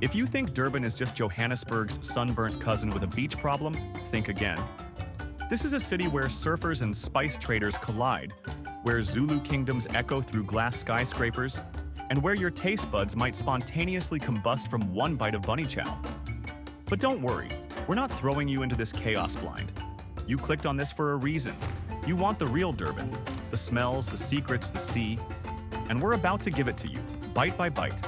If you think Durban is just Johannesburg's sunburnt cousin with a beach problem, think again. This is a city where surfers and spice traders collide, where Zulu kingdoms echo through glass skyscrapers, and where your taste buds might spontaneously combust from one bite of bunny chow. But don't worry, we're not throwing you into this chaos blind. You clicked on this for a reason. You want the real Durban, the smells, the secrets, the sea, and we're about to give it to you, bite by bite.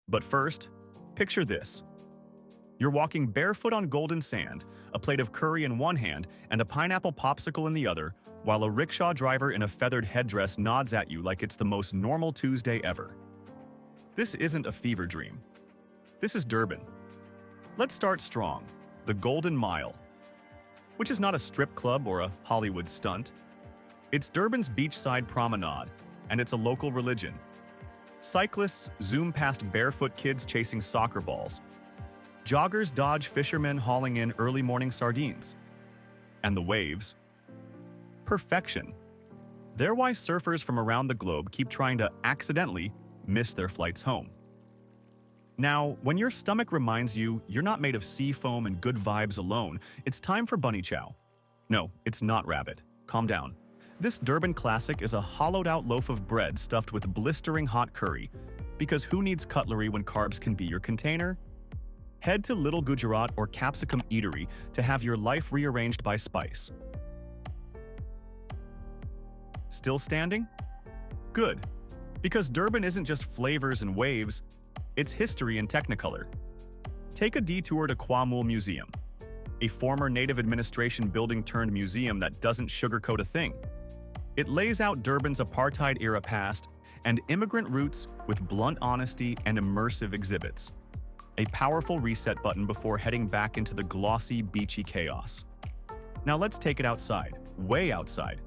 But first, picture this. You're walking barefoot on golden sand, a plate of curry in one hand and a pineapple popsicle in the other, while a rickshaw driver in a feathered headdress nods at you like it's the most normal Tuesday ever. This isn't a fever dream. This is Durban. Let's start strong, the Golden Mile, which is not a strip club or a Hollywood stunt. It's Durban's beachside promenade, and it's a local religion. Cyclists zoom past barefoot kids chasing soccer balls. Joggers dodge fishermen hauling in early morning sardines. And the waves. Perfection. They're why surfers from around the globe keep trying to accidentally miss their flights home. Now, when your stomach reminds you you're not made of sea foam and good vibes alone, it's time for bunny chow. No, it's not rabbit. Calm down. This Durban classic is a hollowed-out loaf of bread stuffed with blistering hot curry, because who needs cutlery when carbs can be your container? Head to Little Gujarat or Capsicum Eatery to have your life rearranged by spice. Still standing? Good, because Durban isn't just flavors and waves, it's history in Technicolor. Take a detour to KwaMuhle Museum, a former native administration building turned museum that doesn't sugarcoat a thing. It lays out Durban's apartheid-era past and immigrant roots with blunt honesty and immersive exhibits. A powerful reset button before heading back into the glossy, beachy chaos. Now let's take it outside, way outside.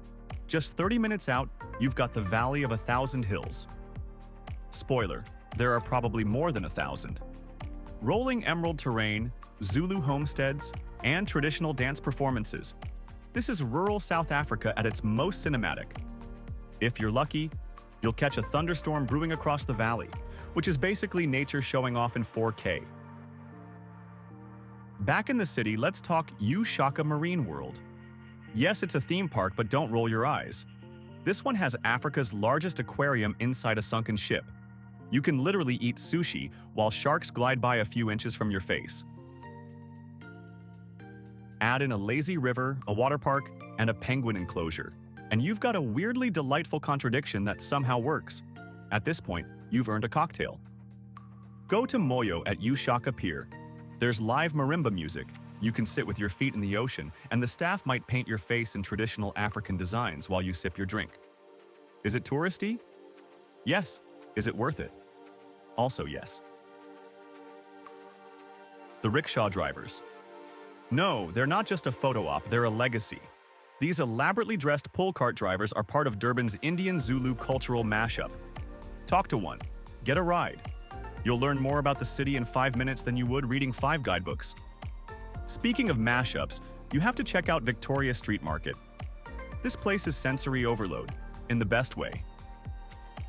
Just 30 minutes out, you've got the Valley of 1,000 Hills. Spoiler, there are probably more than 1,000. Rolling emerald terrain, Zulu homesteads, and traditional dance performances. This is rural South Africa at its most cinematic. If you're lucky, you'll catch a thunderstorm brewing across the valley, which is basically nature showing off in 4K. Back in the city, let's talk uShaka Marine World. Yes, it's a theme park, but don't roll your eyes. This one has Africa's largest aquarium inside a sunken ship. You can literally eat sushi while sharks glide by a few inches from your face. Add in a lazy river, a water park, and a penguin enclosure, and you've got a weirdly delightful contradiction that somehow works. At this point, you've earned a cocktail. Go to Moyo at uShaka Pier. There's live Marimba music. You can sit with your feet in the ocean, and the staff might paint your face in traditional African designs while you sip your drink. Is it touristy? Yes. Is it worth it? Also yes. The rickshaw drivers. No, they're not just a photo op, they're a legacy. These elaborately dressed pull cart drivers are part of Durban's Indian-Zulu cultural mashup. Talk to one. Get a ride. You'll learn more about the city in 5 minutes than you would reading 5 guidebooks. Speaking of mashups, you have to check out Victoria Street Market. This place is sensory overload, in the best way.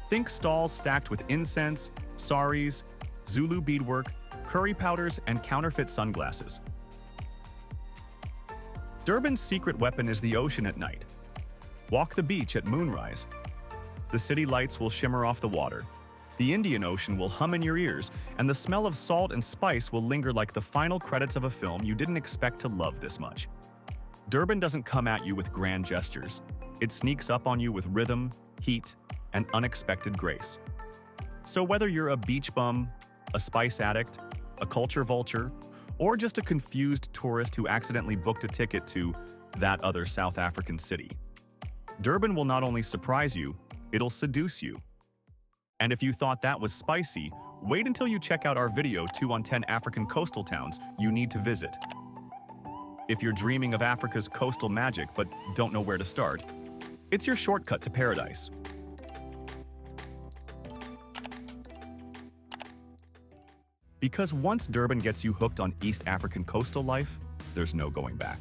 Think stalls stacked with incense, saris, Zulu beadwork, curry powders, and counterfeit sunglasses. Durban's secret weapon is the ocean at night. Walk the beach at moonrise. The city lights will shimmer off the water. The Indian Ocean will hum in your ears, and the smell of salt and spice will linger like the final credits of a film you didn't expect to love this much. Durban doesn't come at you with grand gestures. It sneaks up on you with rhythm, heat, and unexpected grace. So whether you're a beach bum, a spice addict, a culture vulture, or just a confused tourist who accidentally booked a ticket to that other South African city, Durban will not only surprise you, it'll seduce you. And if you thought that was spicy, wait until you check out our video 2 on 10 African coastal towns you need to visit. If you're dreaming of Africa's coastal magic but don't know where to start, it's your shortcut to paradise. Because once Durban gets you hooked on East African coastal life, there's no going back.